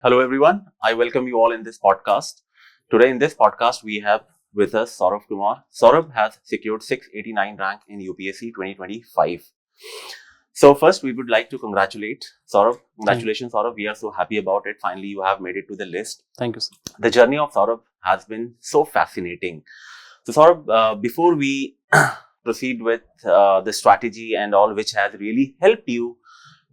Hello, everyone. I welcome you all in this podcast. Today, in this podcast, we have with us SAURABH Kumar. SAURABH has secured 689 rank in UPSC 2025. So, first, we would like to congratulate SAURABH. Congratulations, SAURABH. We are so happy about it. Finally, you have made it to the list. Thank you, sir. The journey of SAURABH has been so fascinating. So, SAURABH, before we proceed with the strategy and all which has really helped you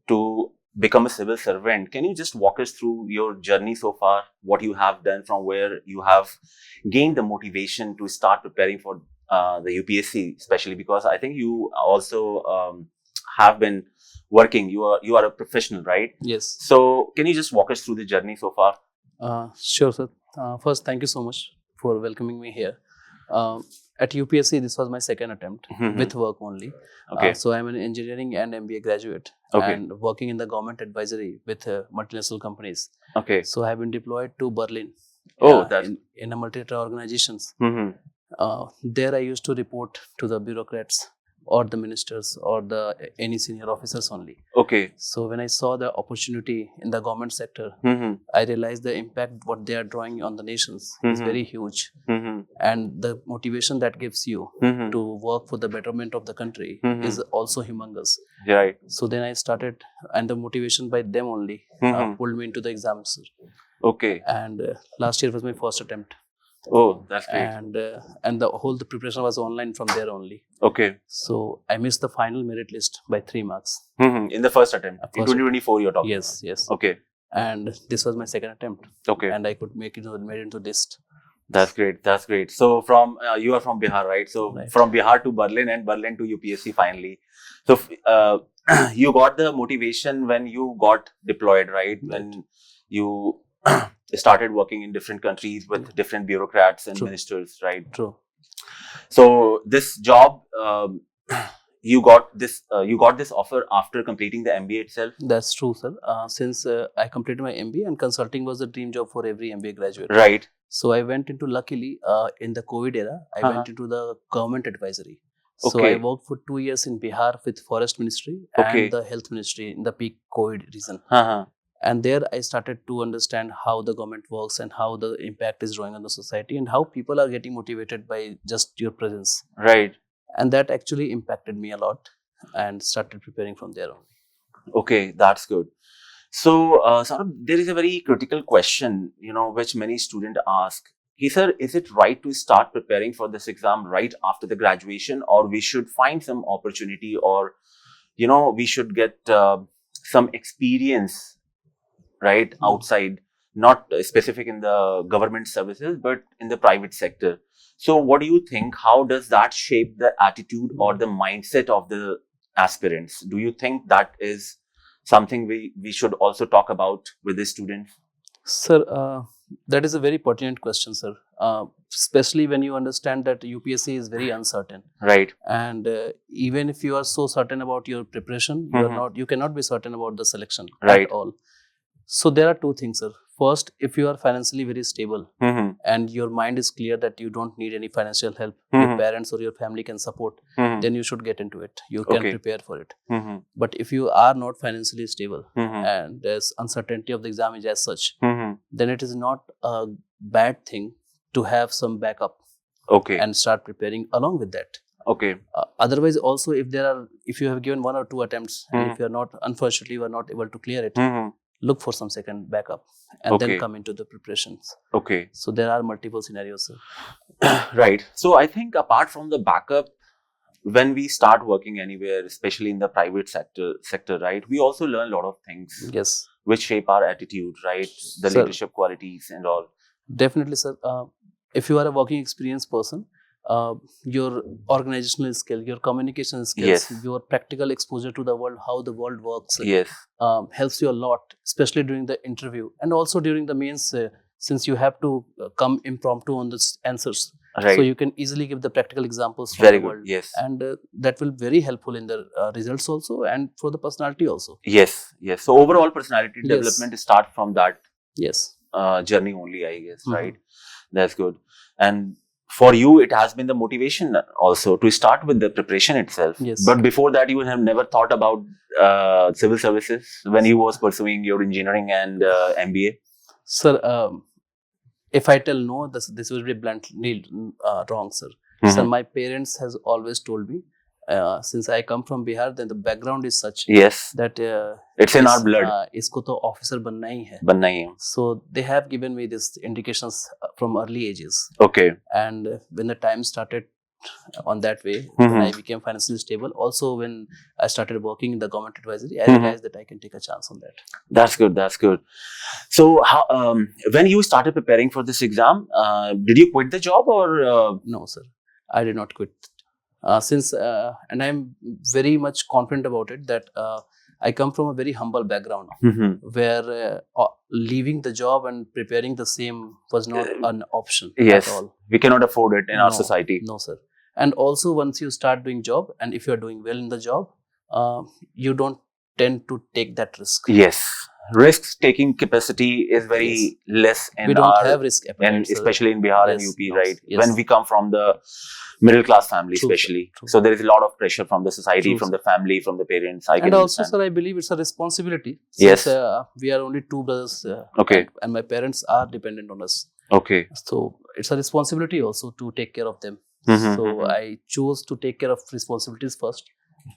to become a civil servant, can you just walk us through your journey so far, what you have done, from where you have gained the motivation to start preparing for the UPSC, especially because I think you also have been working, you are a professional, right? Yes. So can you just walk us through the journey so far? Sure, sir. First, thank you so much for welcoming me here. At UPSC, this was my second attempt with work only. Okay. So I'm an engineering and MBA graduate and working in the government advisory with multinational companies. Okay. So I've been deployed to Berlin in a multilateral organizations. There I used to report to the bureaucrats or the ministers or any senior officers only. Okay. So when I saw the opportunity in the government sector, I realized the impact what they are drawing on the nations is very huge. And the motivation that gives you to work for the betterment of the country is also humongous. Right. So then I started, and the motivation by them only pulled me into the exams. Okay. And last year was my first attempt. Oh, that's great. And the preparation was online from there only. Okay. So I missed the final merit list by 3 marks. In the first attempt. In 2024 you're talking Yes, about. yes. Okay. And this was my second attempt. Okay. And I could made it into list. That's great. That's great. So from you are from Bihar, right? So Right. from Bihar to Berlin and Berlin to UPSC finally. So you got the motivation when you got deployed, right? When you started working in different countries with different bureaucrats and True. ministers, right? True. So this job, you got this offer after completing the MBA itself. That's true, sir. Since I completed my MBA, and consulting was the dream job for every MBA graduate. Right. So I went into, luckily, in the COVID era, I went into the government advisory. So Okay. I worked for 2 years in Bihar with Forest Ministry Okay. and the Health Ministry in the peak COVID reason. Uh-huh. And there I started to understand how the government works and how the impact is drawing on the society and how people are getting motivated by just your presence. Right. And that actually impacted me a lot and started preparing from there on. Okay, that's good. So, Saurabh, there is a very critical question, which many students ask. Sir, is it right to start preparing for this exam right after the graduation, or we should find some opportunity, or, we should get some experience, right, outside, not specific in the government services, but in the private sector. So what do you think? How does that shape the attitude or the mindset of the aspirants? Do you think that is something we should also talk about with the students? Sir, that is a very pertinent question, sir. Especially when you understand that UPSC is very uncertain. Right. And even if you are so certain about your preparation, you cannot be certain about the selection Right. at all. So there are two things, sir. First, if you are financially very stable and your mind is clear that you don't need any financial help, your parents or your family can support, then you should get into it. You can prepare for it. But if you are not financially stable and there's uncertainty of the exam is as such, then it is not a bad thing to have some backup Okay. and start preparing along with that. Okay. Otherwise, also if you have given 1 or 2 attempts and if you are not, unfortunately, you are not able to clear it, look for some second backup and then come into the preparations. Okay. So there are multiple scenarios, sir. Right. So I think apart from the backup, when we start working anywhere, especially in the private sector, right, we also learn a lot of things Yes. which shape our attitude, right? The Sir. leadership qualities and all. Definitely, sir. If you are a working experienced person, your organizational skill, your communication skills, Yes. your practical exposure to the world, how the world works, Yes. helps you a lot, especially during the interview and also during the mains, since you have to come impromptu on the answers. Right. So you can easily give the practical examples from Very the good. world. Yes. And that will be very helpful in the results also and for the personality also. Yes. Yes. So overall personality Yes. development start from that Yes. journey only, I guess, right? That's good. And for you, it has been the motivation also to start with the preparation itself. Yes. But before that, you have never thought about civil services when you was pursuing your engineering and MBA? Sir, if I tell no, this will be bluntly wrong, sir. Sir, my parents has always told me, since I come from Bihar, then the background is such Yes, that it's in our blood. इसको तो officer बनना ही है. बनना ही है. So they have given me these indications from early ages. Okay. And when the time started on that way, when I became financially stable, also when I started working in the government advisory, I realized that I can take a chance on that. That's good. That's good. So, how, when you started preparing for this exam, did you quit the job or? No, sir, I did not quit. Since and I'm very much confident about it that I come from a very humble background where leaving the job and preparing the same was not an option Yes, at all. We cannot afford it in our society. No, sir. And also, once you start doing job, and if you are doing well in the job, you don't tend to take that risk. Yes, risk taking capacity is very less in We don't our, have risk appetite, and sir. especially in Bihar and Yes, UP, no, right? yes. When we come from the middle class family, True, sir, especially, true. so there is a lot of pressure from the society, True, from sir. the family, from the parents. I can And also, understand. sir, I believe it's a responsibility. Yes. Since, we are only two brothers. Okay. And my parents are dependent on us. Okay. So it's a responsibility also to take care of them. So I chose to take care of responsibilities first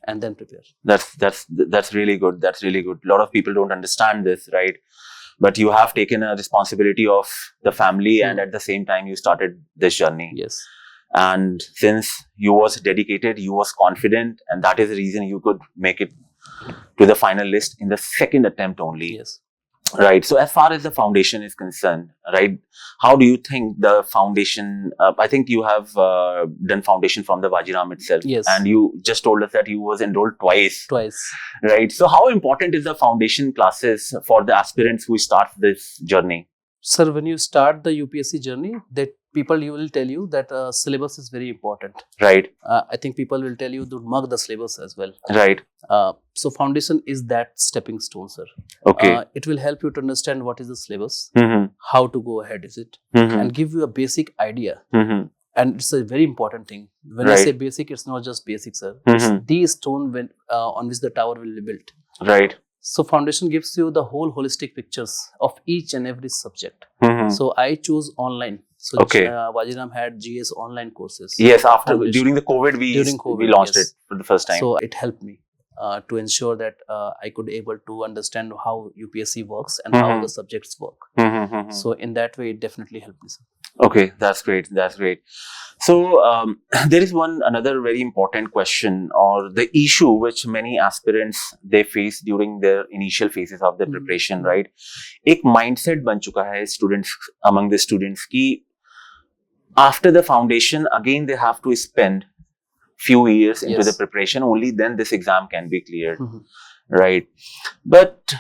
and then prepare. That's really good. That's really good. A lot of people don't understand this, right? But you have taken a responsibility of the family, and at the same time, you started this journey. Yes. And since you was dedicated, you was confident, and that is the reason you could make it to the final list in the second attempt only. Yes. Right. So as far as the foundation is concerned, right, how do you think the foundation, I think you have done foundation from the Vajiram itself. Yes. And you just told us that you was enrolled twice. Twice. Right. So how important is the foundation classes for the aspirants who start this journey? Sir, when you start the UPSC journey, that people you will tell you that syllabus is very important. Right. I think people will tell you to mug the syllabus as well. Right. So foundation is that stepping stone, sir. Okay. It will help you to understand what is the syllabus, Mm-hmm. how to go ahead is it, Mm-hmm. and give you a basic idea. Mm-hmm. And it's a very important thing. When I Right. say basic, it's not just basic, sir. Mhm. It's the stone when, on which the tower will be built. Right. So foundation gives you the whole holistic pictures of each and every subject. Mm-hmm. So I choose online. So Okay. Vajiram had GS online courses. Yes, after Foundation. during the COVID, During COVID, we launched yes. it for the first time. So it helped me to ensure that I could able to understand how UPSC works and how Mhm. the subjects work. Mm-hmm. So in that way, it definitely helped me, sir. Okay, that's great. That's great. So there is another very important question or the issue which many aspirants they face during their initial phases of their Mhm. preparation, right? एक mindset बन चुका है students among the students कि after the foundation again they have to spend few years into Yes. the preparation. Only then this exam can be cleared, Mhm. right? But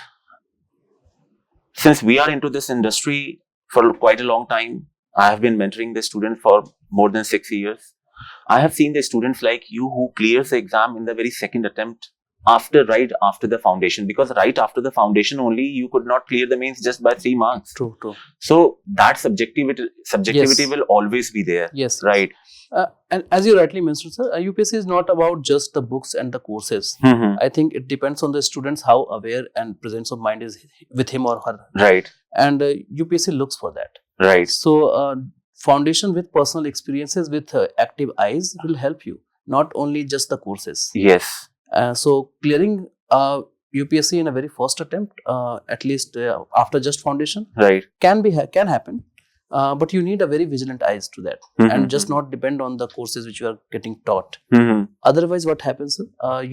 since we are into this industry for quite a long time, I have been mentoring the students for more than 6 years. I have seen the students like you who clears the exam in the very second attempt right after the foundation, because right after the foundation only you could not clear the mains just by 3 marks. True, true. So that subjectivity Yes. will always be there. Yes. Right. And as you rightly mentioned, sir, UPSC is not about just the books and the courses. Mhm. I think it depends on the students how aware and presence of mind is with him or her. Right. And UPSC looks for that. Right. So foundation with personal experiences with active eyes will help you, not only just the courses. Yes. So clearing UPSC in a very first attempt, at least after just foundation, Right. can happen. But you need a very vigilant eyes to that, Mhm. and just not depend on the courses which you are getting taught. Mhm. Otherwise, what happens?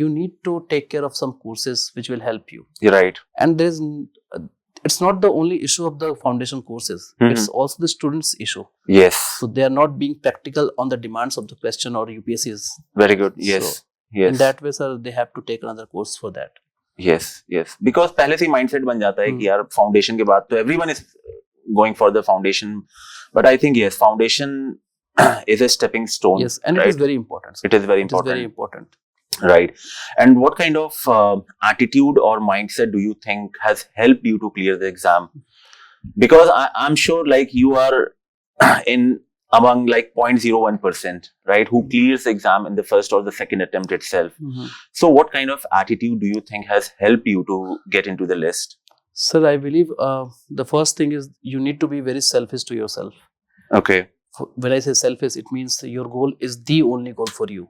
You need to take care of some courses which will help you. You're right. And it's not the only issue of the foundation courses. Mhm. It's also the students' issue. Yes. So they are not being practical on the demands of the question or UPSCs. Very good. Yes. So, Yes. in that way, sir, they have to take another course for that. Yes, yes. Because पहले से ही mindset बन जाता है Hmm. कि यार foundation के बाद तो everyone is going for the foundation, but I think yes, foundation is a stepping stone. Yes, and right? it is very important, sir. It is very It is important, very important. right? And what kind of attitude or mindset do you think has helped you to clear the exam? Because I'm sure like you are in among like 0.01%, right, who clears the exam in the first or the second attempt itself. Mhm. So what kind of attitude do you think has helped you to get into the list? Sir, I believe the first thing is you need to be very selfish to yourself. Okay. When I say selfish, it means your goal is the only goal for you.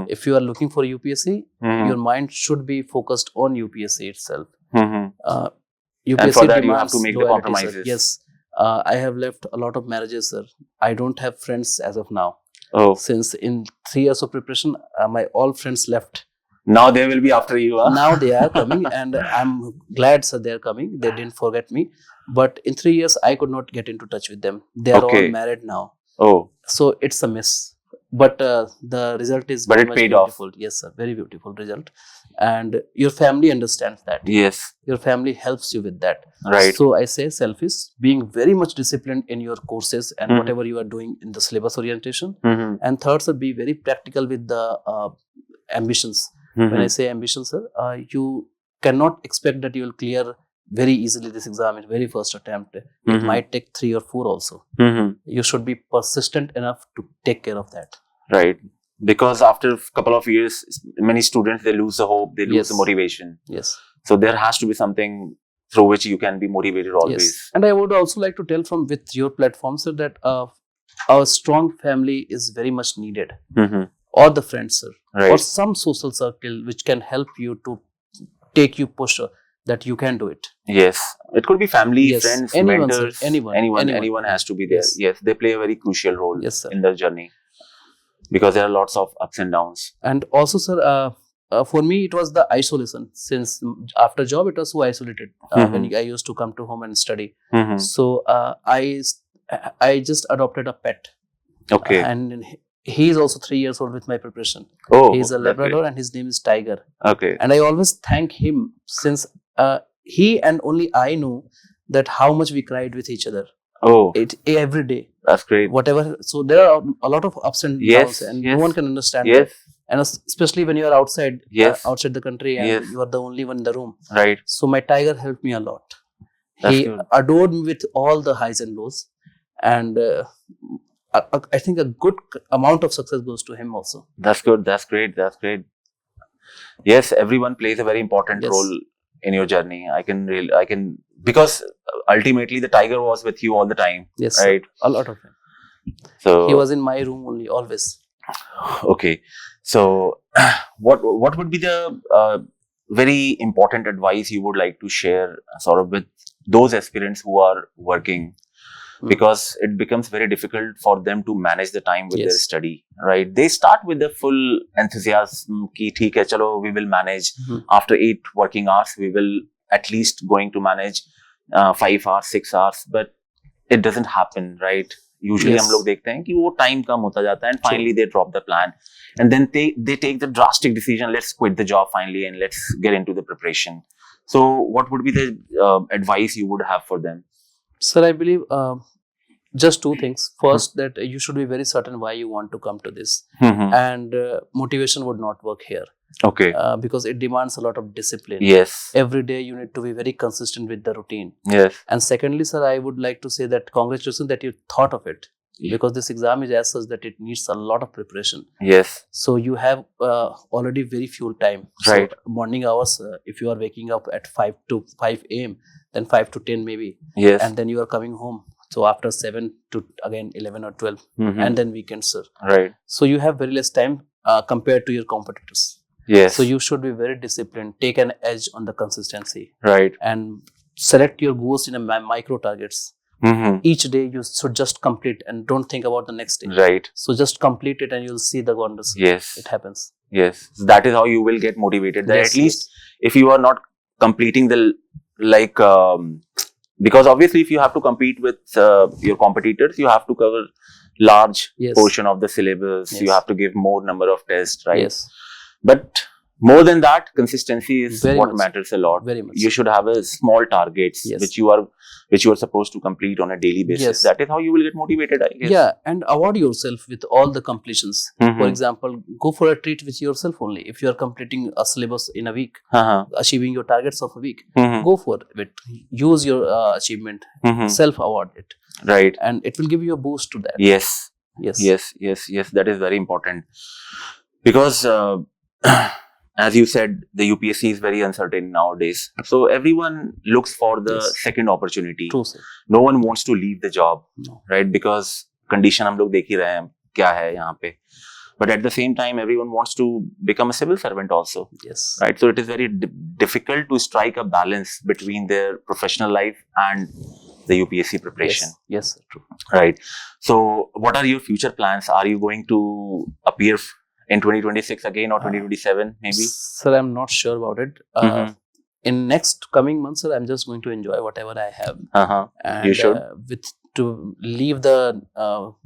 If you are looking for UPSC, your mind should be focused on UPSC itself. UPSC And for that, you have demands to make the loyalty, compromises. sir. Yes. I have left a lot of marriages, sir. I don't have friends as of now. Oh, Since in 3 years of preparation, my all friends left. now they will be after you. Huh? Now they are coming, and I'm glad, sir, they are coming. They didn't forget me. But in 3 years, I could not get into touch with them. They are Okay. all married now. Oh, So it's a miss. But the result is But very it much paid off. beautiful. Yes, sir. Very beautiful result. And your family understands that. yes, Your family helps you with that. right. So I say selfish, being very much disciplined in your courses and Mhm. whatever you are doing in the syllabus orientation. Mhm. And third, sir, be very practical with the ambitions. When I Mhm. say ambition, sir, you cannot expect that you will clear very easily this exam in very first attempt. It Mhm. might take 3 or 4 also. Mhm. You should be persistent enough to take care of that. Right. Because after a couple of years, many students, they lose the hope, they lose Yes. the motivation. Yes. So there has to be something through which you can be motivated always. Yes. And I would also like to tell from with your platform, sir, that our strong family is very much needed, Mhm. or the friends, sir, or Right. some social circle which can help you to take you push that you can do it. Yes. It could be family, Yes. friends, Anyone, sir. mentors, Anyone. anyone has to be there. Yes. Yes. They play a very crucial role Yes, sir. in the journey because there are lots of ups and downs. And also, sir, for me, it was the isolation. Since after job, it was so isolated when I used to come to home and study. Mhm. So I just adopted a pet. Okay. And he is also 3 years old with my preparation. Oh, He is a that's Labrador and his name is Tiger. great. Okay. And I always thank him since he and only I know that how much we cried with each other. Oh, Every day. that's great. Whatever. So there are a lot of ups and Yes, downs, and yes. no one can understand Yes. that. And especially when you are outside, Yes. outside the country, and Yes. you are the only one in the room. Right. So my Tiger helped me a lot. That's He good. adored me with all the highs and lows, and I think a good amount of success goes to him also. That's good. That's great. That's great. Yes, everyone plays a very important Yes. role in your journey. I can because ultimately the tiger was with you all the time, Yes, sir. right? A lot of him. So He was in my room only, always. okay. So what would be the very important advice you would like to share, sort of, with those aspirants who are working? Because it becomes very difficult for them to manage the time with their Yes. study, right? They start with the full enthusiasm ki theek hai, chalo, we will manage. After 8 working hours, we will at least going to manage 5 hours, 6 hours, but it doesn't happen, right? Usually Yes. हम लोग देखते हैं कि वो time कम होता जाता है and finally they drop the plan and then they take the drastic decision, let's quit the job finally and let's get into the preparation. So what would be the advice you would have for them? Sir, I believe just 2 things. First, that you should be very certain why you want to come to this, and motivation would not work here. Okay. Because it demands a lot of discipline. Yes. Every day you need to be very consistent with the routine. Yes. And secondly, sir, I would like to say that congratulations that you thought of it, because this exam is as such that it needs a lot of preparation. Yes. So you have already very few time. Right. So morning hours, if you are waking up at 5 a.m., then 5 to 10 maybe. Yes. And then you are coming home. So after 7 to again 11 or 12, and then weekends, sir. Right. So you have very less time compared to your competitors. Yes. So you should be very disciplined, take an edge on the consistency, Right. and select your goals in a micro targets. Each day you should just complete and don't think about the next day. Right. So just complete it and you'll see the wonders. Yes. It happens. Yes. That is how you will get motivated. That Yes, at least if you are not completing the because obviously if you have to compete with your competitors, you have to cover large Yes. portion of the syllabus. Yes. You have to give more number of tests, right? Yes. But more than that, consistency is Very what much. matters a lot. Very much. You should have a small targets Yes. which you are supposed to complete on a daily basis. Yes. That is how you will get motivated, I guess. Yeah, and award yourself with all the completions. Mhm. For example, go for a treat with yourself only. If you are completing a syllabus in a week, Uh-huh. achieving your targets of a week, Mhm. go for it. Use your achievement, Mhm. self-award it, Right. and it will give you a boost to that. Yes. Yes. Yes. Yes. Yes. That is very important because as you said, the UPSC is very uncertain nowadays. So everyone looks for the Yes. second opportunity. True, sir. No one wants to leave the job, No. right? Because condition हम लोग देख ही रहे हैं क्या है यहाँ पे. But at the same time, everyone wants to become a civil servant also, Yes. right? So it is very difficult to strike a balance between their professional life and the UPSC preparation. Yes, sir. True. Right. So what are your future plans? Are you going to appear in 2026 again or 2027 maybe? Sir, I'm not sure about it. In next coming months, sir, I'm just going to enjoy whatever I have. And, you should. To leave the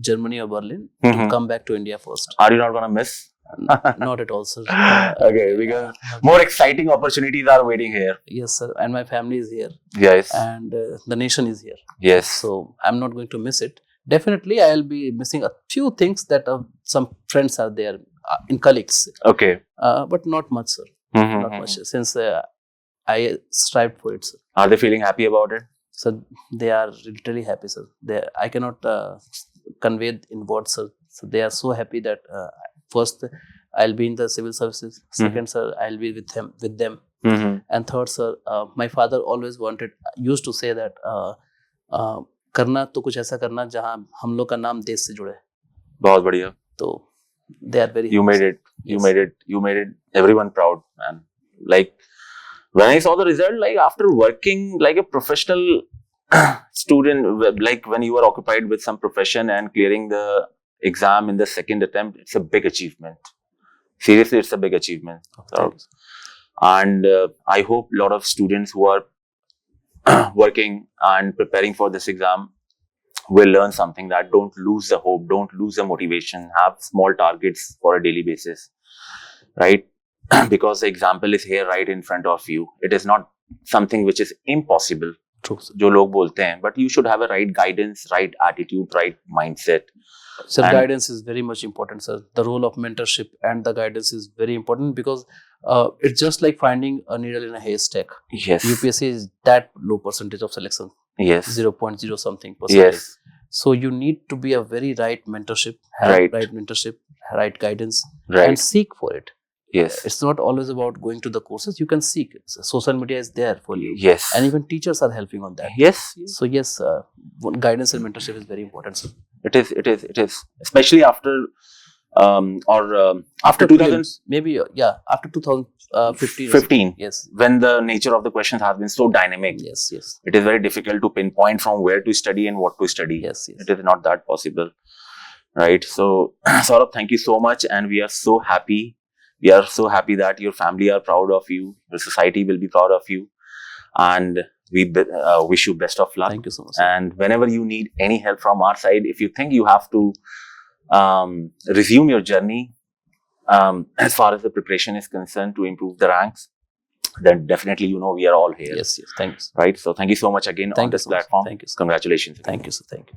Germany or Berlin to come back to India first. Are you not going to miss? Not at all, sir. Okay, because more exciting opportunities are waiting here. Yes, sir. And my family is here. Yes. And the nation is here. Yes. So I'm not going to miss it. Definitely, I'll be missing a few things that some friends are there in colleagues. Okay. But not much, sir. Not much. Since I strived for it, sir. Are they feeling happy about it? So they are literally happy, sir. I cannot convey in words, sir. So they are so happy that first I'll be in the civil services. Second, sir, I'll be with them. And third, sir, my father always used to say that करना तो कुछ ऐसा करना जहाँ हम लोग का नाम देश से जुड़े. बहुत बढ़िया. तो they are very. You made it. You made it. You made it. Everyone proud, man. Like. When I saw the result, like after working like a professional student, like when you are occupied with some profession and clearing the exam in the second attempt, it's a big achievement. Seriously, it's a big achievement. And I hope a lot of students who are working and preparing for this exam will learn something, that don't lose the hope, don't lose the motivation, have small targets for a daily basis, right? Because the example is here right in front of you. It is not something which is impossible. True. जो लोग बोलते हैं, but you should have a right guidance, right attitude, right mindset. Sir, guidance is very much important, sir. The role of mentorship and the guidance is very important because it's just like finding a needle in a haystack. Yes. UPSC is that low percentage of selection. Yes. 0.0 something percentage. Yes. So you need to be a very right mentorship, right mentorship, right guidance, right, and seek for it. Yes. It's not always about going to the courses. You can seek. Social media is there for you. Yes. And even teachers are helping on that. Yes. So yes, guidance and mentorship is very important, sir. It is. Especially after after 2000, maybe after 2015. 15. Yes. When the nature of the questions has been so dynamic. Yes. Yes. It is very difficult to pinpoint from where to study and what to study. Yes. Yes. It is not that possible, right? So, Saurabh, thank you so much, and we are so happy. We are so happy that your family are proud of you. The society will be proud of you, and we wish you best of luck. Thank you so much, sir. And whenever you need any help from our side, if you think you have to resume your journey as far as the preparation is concerned to improve the ranks, then definitely we are all here. Yes. Yes. Thanks. Right. So thank you so much again on this platform. Thank you, sir. Congratulations. Thank you, sir. Thank you.